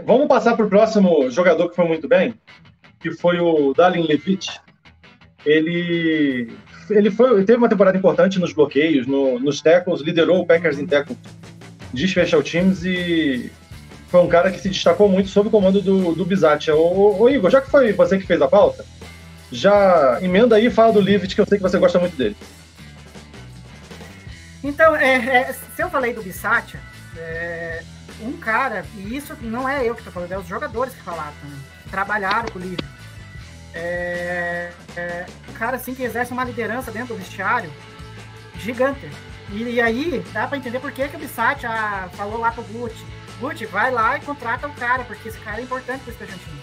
Vamos passar para o próximo jogador que foi muito bem, que foi o Dallin Levitt. Ele teve uma temporada importante nos bloqueios, nos tackles, liderou o Packers em tackles de special teams e foi um cara que se destacou muito sob o comando do Bisaccia. Ô Igor, já que foi você que fez a pauta, já emenda aí e fala do Leavitt, que eu sei que você gosta muito dele. Então, se eu falei do Bisaccia, um cara, e isso não é eu que estou falando, é os jogadores que falaram também, que trabalharam com o Leavitt. Um cara assim que exerce uma liderança dentro do vestiário gigante. E aí dá para entender por que o Bisaccia falou lá pro Gucci, vai lá e contrata o cara, porque esse cara é importante para o Special Teams.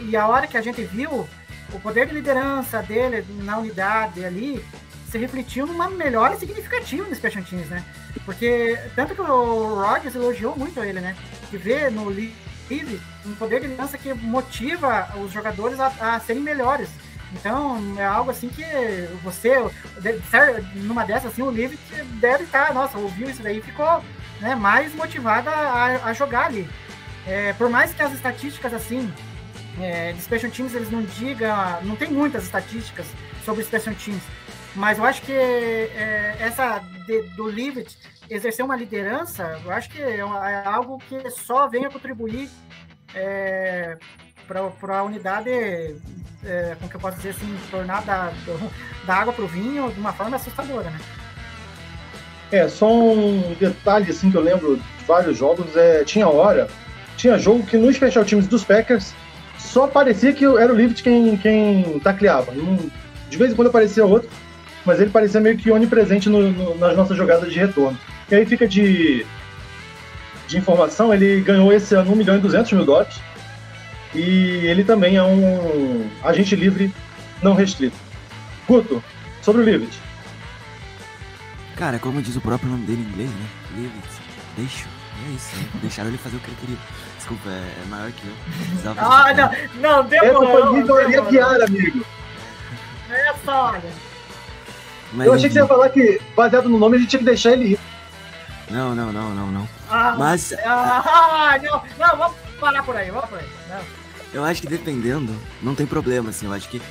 E a hora que a gente viu o poder de liderança dele na unidade ali, se refletiu numa melhora significativa no Special Teams, né? Porque tanto que o Rodgers elogiou muito ele, né? Que vê no Leavitt um poder de liderança que motiva os jogadores a serem melhores. Então, é algo assim que você, numa dessas assim, o Leavitt deve estar, nossa, ouviu isso daí e ficou, né, mais motivado a jogar ali. Por mais que as estatísticas assim, de Special Teams, eles não digam, não tem muitas estatísticas sobre Special Teams, mas eu acho que essa do Leavitt exercer uma liderança, eu acho que é algo que só vem a contribuir para a unidade, como que eu posso dizer assim, tornar da água para o vinho de uma forma assustadora, né? Só um detalhe assim que eu lembro de vários jogos, tinha jogo que no Special Teams dos Packers só parecia que era o Leavitt quem tacleava. De vez em quando aparecia outro, mas ele parecia meio que onipresente nas nossas jogadas de retorno. E aí fica de informação, ele ganhou esse ano $1.200.000 e ele também é um agente livre não restrito. Guto, sobre o Leavitt. Cara, como diz o próprio nome dele em inglês, né? Leavitt, é isso, né? Deixaram ele fazer o que ele queria. Desculpa, é maior que eu. Não, demorou. Essa foi Vitória Guiara, amigo. Olha. Eu achei que você ia falar que, baseado no nome, a gente tinha que deixar ele ir. Não. Mas... não, vamos parar por aí, Não. Eu acho que dependendo, não tem problema, assim, eu acho que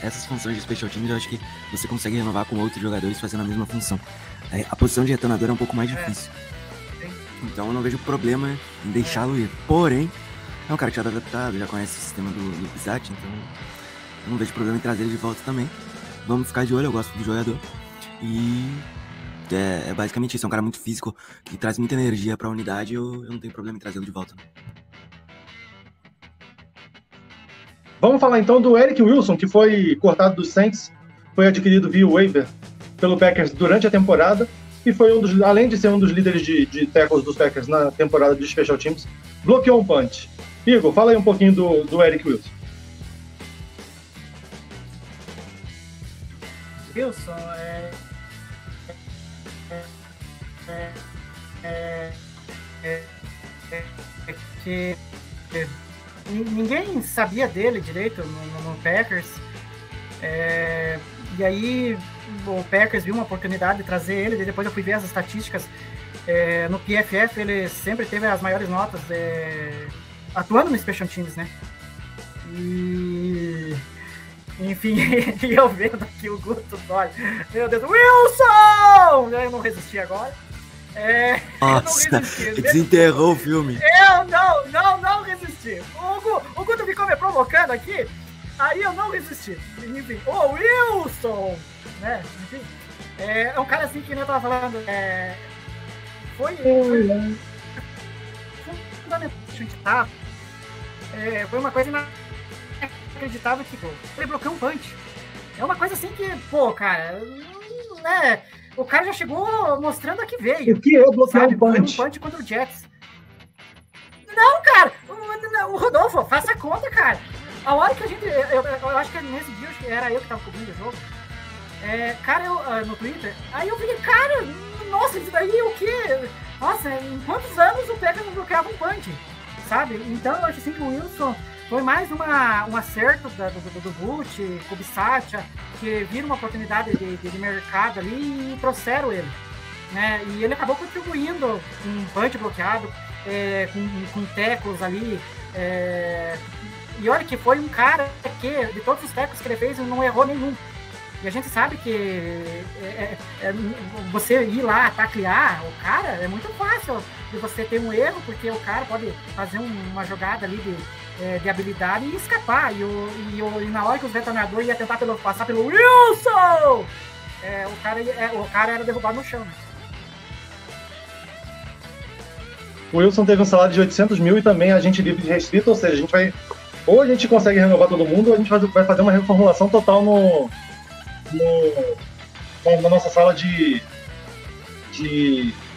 essas funções de Special Teams, eu acho que você consegue renovar com outros jogadores fazendo a mesma função. A posição de retornador é um pouco mais difícil. Então eu não vejo problema em deixá-lo ir. Porém, é um cara que já tá adaptado, já conhece o sistema do Bisaccia, então eu não vejo problema em trazer ele de volta também. Vamos ficar de olho, eu gosto do jogador. E é basicamente isso, é um cara muito físico, que traz muita energia pra unidade, eu não tenho problema em trazê-lo de volta. Vamos falar então do Eric Wilson, que foi cortado dos Saints, foi adquirido via waiver pelo Packers durante a temporada e foi além de ser um dos líderes de tackles dos Packers na temporada de Special Teams, bloqueou um punch. Igor, fala aí um pouquinho do Eric Wilson. Wilson que ninguém sabia dele direito no Packers, e aí o Packers viu uma oportunidade de trazer ele, e depois eu fui ver as estatísticas. No PFF ele sempre teve as maiores notas atuando no Special Teams, né? E enfim, eu vendo aqui o Guto, olha, meu Deus, Wilson! Eu não resisti agora. Nossa, desenterrou o filme. Eu não resisti. O Guto ficou me provocando aqui, aí eu não resisti. Enfim, o Wilson, né? Enfim, é um cara assim que nem eu tava falando, foi fundamental. Foi uma coisa inacreditável que ele bloqueou um punch. É uma coisa assim que, cara, né? O cara já chegou mostrando a que veio. O que é bloquear um punch? Foi um punch contra o Jets. Não, cara! O Rodolfo, faça a conta, cara. A hora que a gente... Eu acho que nesse dia era eu que tava cobrindo o jogo. Cara, no Twitter, aí eu vi, cara, nossa, isso daí o quê? Nossa, em quantos anos o Packers não bloqueava um punch? Sabe? Então eu acho assim que o Wilson foi mais um acerto do Gucci, com o Bisaccia, que viram uma oportunidade de mercado ali e trouxeram ele, né? E ele acabou contribuindo um punch bloqueado. com tackles ali. E olha que foi um cara que, de todos os tackles que ele fez, ele não errou nenhum. E a gente sabe que você ir lá taclear o cara é muito fácil de você ter um erro, porque o cara pode fazer uma jogada ali de habilidade e escapar. E na hora que os retornadores iam tentar passar pelo Wilson, o cara era derrubado no chão. Né? O Wilson teve um salário de 800 mil e também agente livre de restrito, ou seja, ou a gente consegue renovar todo mundo, ou a gente vai fazer uma reformulação total na nossa sala de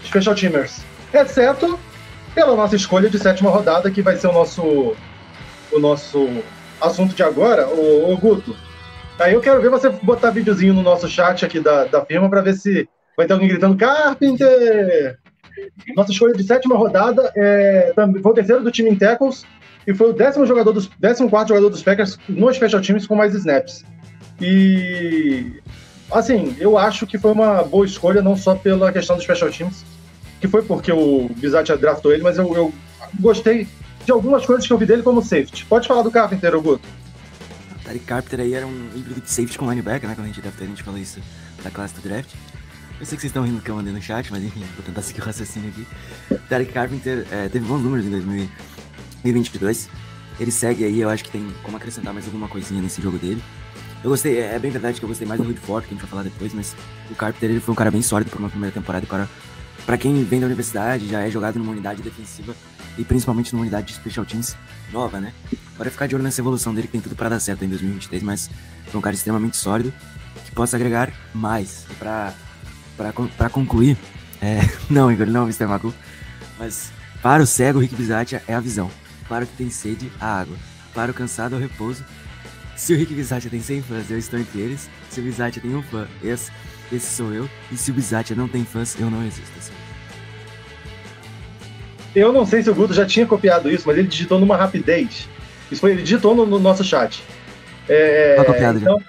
Special Teamers. Exceto pela nossa escolha de 7ª rodada, que vai ser o nosso assunto de agora, o Guto. Aí eu quero ver você botar videozinho no nosso chat aqui da firma para ver se vai ter alguém gritando Carpenter! Nossa escolha de 7ª rodada foi o terceiro do time em tackles e foi o 14º jogador dos Packers no Special Teams com mais snaps. E, assim, eu acho que foi uma boa escolha, não só pela questão dos Special Teams, que foi porque o Bisaccia draftou ele, mas eu gostei de algumas coisas que eu vi dele como safety. Pode falar do Carpenter, Guto. O Tariq Carpenter aí era um híbrido de safety com linebacker, né? Quando a gente falou isso da classe do draft. Eu sei que vocês estão rindo que eu mandei no chat, mas enfim, vou tentar seguir o raciocínio aqui. O Tariq Carpenter teve bons números em 2022. Ele segue aí, eu acho que tem como acrescentar mais alguma coisinha nesse jogo dele. Eu gostei, é bem verdade que eu gostei mais do Rudy Ford, que a gente vai falar depois, mas o Carpenter ele foi um cara bem sólido para uma primeira temporada. Para quem vem da universidade, já é jogado numa unidade defensiva e principalmente numa unidade de Special Teams nova, né? Bora ficar de olho nessa evolução dele, que tem tudo para dar certo em 2023, mas foi um cara extremamente sólido, que possa agregar mais. E pra concluir, não, Igor, não, Mr. Magu, mas para o cego, o Rick Bisaccia é a visão. Para o que tem sede, a água. Para o cansado, é o repouso. Se o Rick Bisaccia tem 100 fãs, eu estou entre eles. Se o Bisaccia tem um fã, esse sou eu. E se o Bisaccia não tem fãs, eu não existo. Eu não sei se o Guto já tinha copiado isso, mas ele digitou numa rapidez. Ele digitou no nosso chat. Tá copiado então...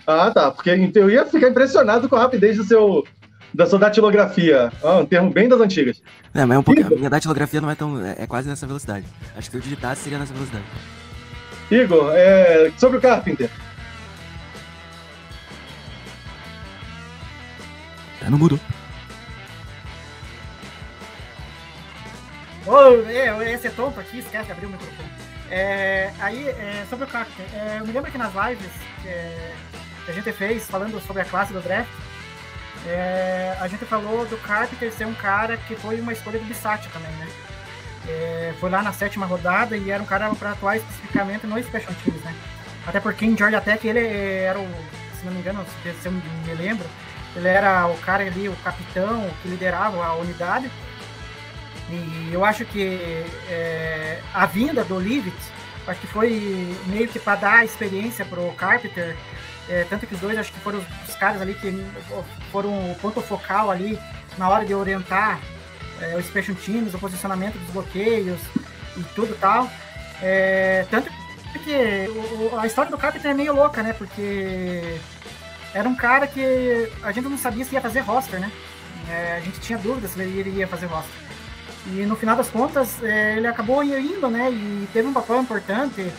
Ah, tá. Porque eu ia ficar impressionado com a rapidez da sua datilografia. Um termo bem das antigas. Mas é um pouquinho. A minha datilografia não é tão... É quase nessa velocidade. Acho que se eu digitasse, seria nessa velocidade. Igor, sobre o Carpenter. Não mudou. Eu ia ser tonto aqui, esquece de abrir o microfone. Sobre o Carpenter, eu me lembro que nas lives que a gente fez falando sobre a classe do draft, a gente falou do Carpenter ser um cara que foi uma escolha do Bisaccia também, né? Foi lá na 7ª rodada e era um cara para atuar especificamente no Special Teams, né? Até porque em Georgia Tech ele era se não me engano, se eu me lembro, ele era o cara ali, o capitão que liderava a unidade. E eu acho que a vinda do Leavitt, acho que foi meio que para dar experiência pro Carpenter, tanto que os dois acho que foram os caras ali que foram o ponto focal ali na hora de orientar os Special Teams, o posicionamento dos bloqueios e tudo tal. Tanto que a história do Carpenter é meio louca, né? Porque era um cara que a gente não sabia se ia fazer roster, né? A gente tinha dúvidas se ele ia fazer roster. E no final das contas, ele acabou indo, né? E teve um papel importante.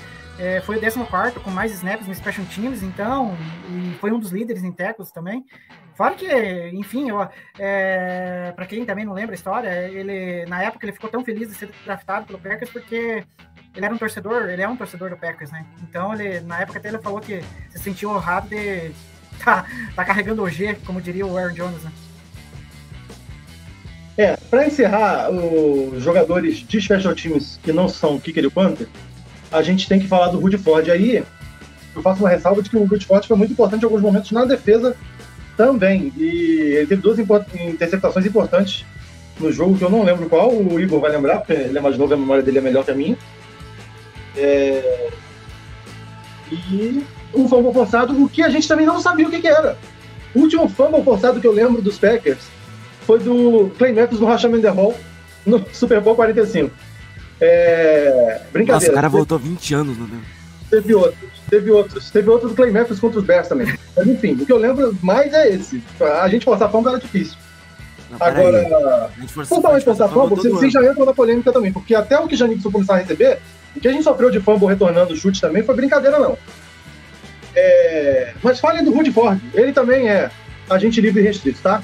Foi o 14º com mais snaps no Special Teams, então, e foi um dos líderes em tackles também. Fora que, enfim, para quem também não lembra a história, na época ele ficou tão feliz de ser draftado pelo Packers porque ele é um torcedor do Packers, né? Então, na época até ele falou que se sentiu honrado de tá carregando o G, como diria o Aaron Jones, né? Para encerrar, os jogadores de Special Teams que não são kicker e punter, a gente tem que falar do Rudy Ford. Aí eu faço uma ressalva de que o Rudy Ford foi muito importante em alguns momentos na defesa também. E ele teve 2 interceptações importantes no jogo, que eu não lembro qual, o Igor vai lembrar, porque ele é mais novo e a memória dele é melhor que a minha. E um fumble forçado, o que a gente também não sabia o que era. O último fumble forçado que eu lembro dos Packers foi do Clay Matthews no Rashomon Hall no Super Bowl 45. Brincadeira. Nossa, o cara voltou 20 anos, não lembro. Teve outro do Clay Matthews contra os Bears também. Mas enfim, o que eu lembro mais é esse. A gente forçar fumble era difícil. Agora, por falar em forçar fumble, vocês já entram na polêmica também, porque até o que Janik foi começar a receber, o que a gente sofreu de fumble retornando o chute também foi brincadeira, não. Mas falem do Rudy Ford, ele também é agente livre e restrito, tá?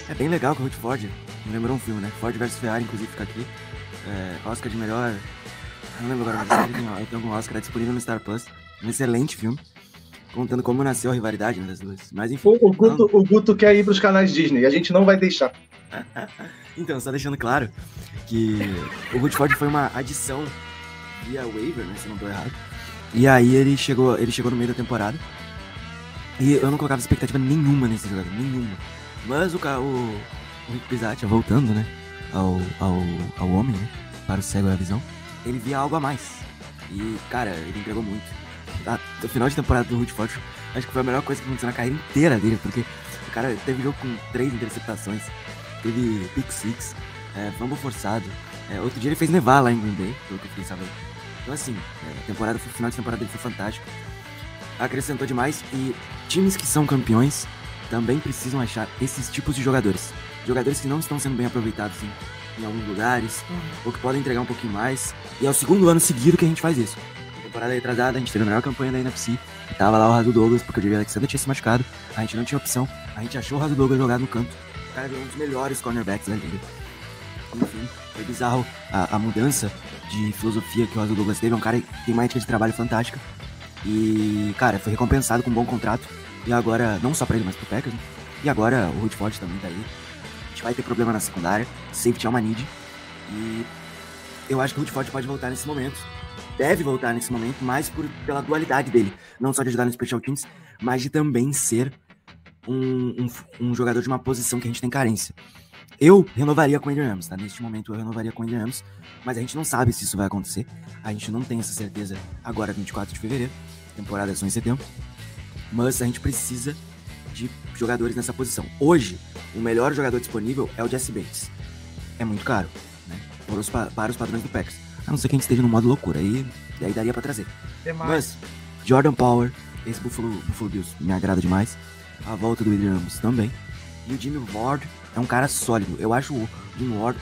É bem legal que o Rudy Ford, me lembrou um filme, né? Ford vs Ferrari, inclusive, fica aqui. Oscar de melhor... Eu não lembro agora, mas ele tem algum Oscar, é disponível no Star Plus. Um excelente filme, contando como nasceu a rivalidade, né, das duas. Mas enfim... O Guto quer ir pros canais Disney, a gente não vai deixar. Então, só deixando claro que o Rudy Ford foi uma adição via waiver, né, se não tô errado. E aí ele chegou no meio da temporada. E eu não colocava expectativa nenhuma nesse jogador, nenhuma. Mas o Rick Bisaccia, voltando, né, ao homem, né, para o cego da visão, ele via algo a mais. E, cara, ele entregou muito. No final de temporada do Rudy Ford, acho que foi a melhor coisa que aconteceu na carreira inteira dele, porque o cara teve jogo com 3 interceptações, teve pick six, fumble forçado. Outro dia ele fez nevar lá em Green Bay, pelo que eu fiquei sabendo. Então, assim, o final de temporada dele foi fantástico. Acrescentou demais e times que são campeões também precisam achar esses tipos de jogadores. Jogadores que não estão sendo bem aproveitados em alguns lugares, ou que podem entregar um pouquinho mais. E é o segundo ano seguido que a gente faz isso. Na temporada retrasada, a gente teve a melhor campanha da NFC. E tava lá o Rasul Douglas, porque o Jerry Alexander tinha se machucado. A gente não tinha opção. A gente achou o Rasul Douglas jogado no canto. O cara virou um dos melhores cornerbacks da liga. Enfim, foi bizarro a mudança de filosofia que o Rasul Douglas teve. É um cara que tem uma ética de trabalho fantástica. E, cara, foi recompensado com um bom contrato. E agora, não só pra ele, mas pro Packers, né? E agora o Rudy Ford também tá aí. A gente vai ter problema na secundária. Safety é uma need. E eu acho que o Rudy Ford pode voltar nesse momento. Deve voltar nesse momento, mais pela dualidade dele. Não só de ajudar nos special teams, mas de também ser um jogador de uma posição que a gente tem carência. Eu renovaria com o Adrian Amos, tá? Neste momento eu renovaria com o Adrian Amos, mas a gente não sabe se isso vai acontecer. A gente não tem essa certeza agora, 24 de fevereiro. A temporada é só em setembro. Mas a gente precisa de jogadores nessa posição. Hoje, o melhor jogador disponível é o Jesse Bates. É muito caro, né? Para os padrões do Packers. A não ser que a gente esteja no modo loucura. E aí daria pra trazer. Mas, Jordan Power, esse Buffalo Bills me agrada demais. A volta do Adrian Amos também. E o Jimmy Ward é um cara sólido. Eu acho o Jimmy Ward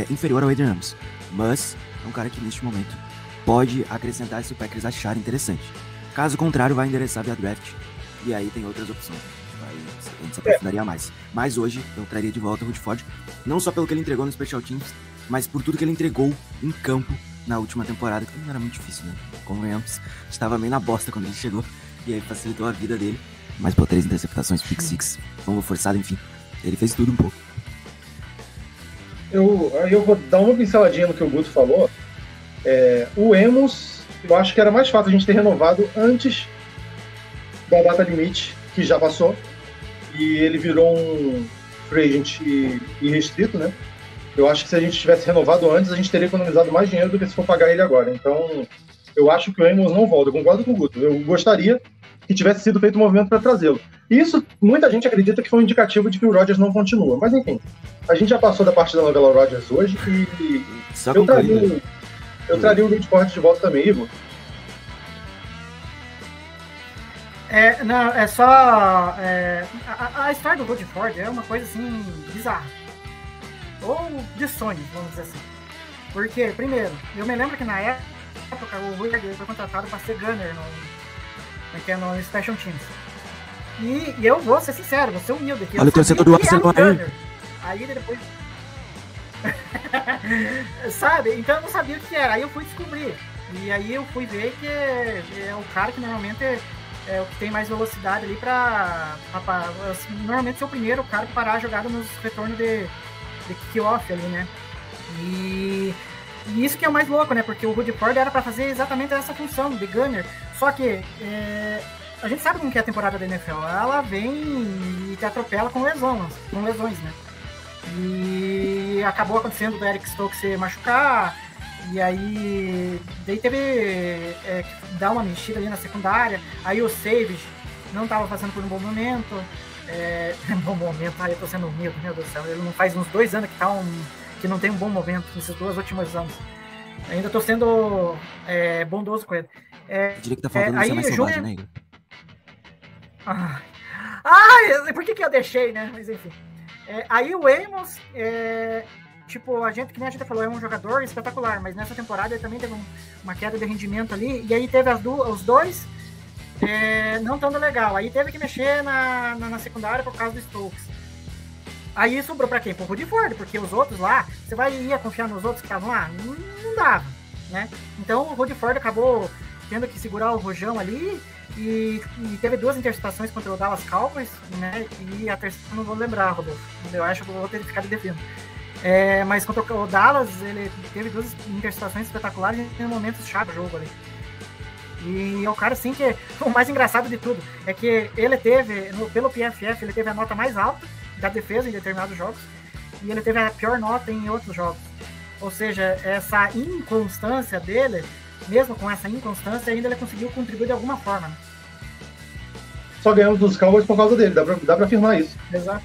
inferior ao Adrian Amos. Mas é um cara que neste momento pode acrescentar se o Packers achar interessante. Caso contrário, vai endereçar via draft. E aí tem outras opções. A gente se aprofundaria mais. Mas hoje eu traria de volta o Rudy Ford. Não só pelo que ele entregou no Special Teams, mas por tudo que ele entregou em campo na última temporada. Que não era muito difícil, né? Convenhamos. Estava meio na bosta quando ele chegou. E aí facilitou a vida dele. Mas, 3 interceptações, pick six, fumble forçado, enfim. Ele fez tudo um pouco. Eu vou dar uma pinceladinha no que o Guto falou. O Amos, eu acho que era mais fácil a gente ter renovado antes da data limite, que já passou. E ele virou um free agent irrestrito, né? Eu acho que se a gente tivesse renovado antes, a gente teria economizado mais dinheiro do que se for pagar ele agora. Então, eu acho que o Amos não volta. Eu concordo com o Guto. Eu gostaria que tivesse sido feito um movimento para trazê-lo. Isso, muita gente acredita que foi um indicativo de que o Rodgers não continua. Mas, enfim, a gente já passou da parte da novela Rodgers hoje e eu traria o Rudy Ford de volta também, Ivo. A história do Rudy Ford é uma coisa, assim, bizarra. Ou de sonho, vamos dizer assim. Porque, primeiro, eu me lembro que na época o Rudy foi contratado para ser gunner no Special Teams. E eu vou ser sincero, vou ser humilde aqui. Olha o torcedor do Arsenal aí. Aí depois... Sabe? Então eu não sabia o que era. Aí eu fui descobrir. E aí eu fui ver que é o cara que normalmente é o que tem mais velocidade ali pra normalmente ser o primeiro cara para parar a jogada nos retornos de kick-off ali, né? E isso que é o mais louco, né? Porque o Rudy Ford era para fazer exatamente essa função de gunner. Só que a gente sabe como que é a temporada da NFL. Ela vem e te atropela com lesões, né? E acabou acontecendo do Eric Stokes se machucar. E aí daí teve que dar uma mexida ali na secundária. Aí o Savage não estava fazendo por um bom momento. Bom momento, aí eu tô sendo humilde, meu Deus do céu. Ele não faz uns 2 anos que não tem um bom momento nesses 2 últimos anos. Ainda tô sendo bondoso com ele. Eu diria que tá faltando ser mais selvagem, né, Igor? Por que eu deixei, né? Mas enfim. Aí o Amos, tipo, que nem a gente falou, é um jogador espetacular, mas nessa temporada ele também teve uma queda de rendimento ali, e aí teve os dois não tão legal. Aí teve que mexer na secundária por causa do Stokes. Aí sobrou pra quem? Pro Rudy Ford, porque os outros lá, você ia confiar nos outros que estavam lá? Não dava, né? Então o Rudy Ford acabou tendo que segurar o rojão ali, e teve 2 interceptações contra o Dallas Cowboys, né? E a terceira não vou lembrar, Rodolfo. Eu acho que eu vou ter ficado devendo. Mas contra o Dallas, ele teve 2 interceptações espetaculares em momentos chaves do jogo ali. E é o cara, assim, que o mais engraçado de tudo é que ele teve, pelo PFF, ele teve a nota mais alta da defesa em determinados jogos, e ele teve a pior nota em outros jogos. Ou seja, essa inconstância dele, mesmo com essa inconstância, ainda ele conseguiu contribuir de alguma forma. Né? Só ganhamos dos Cowboys por causa dele, dá pra afirmar isso. Exato.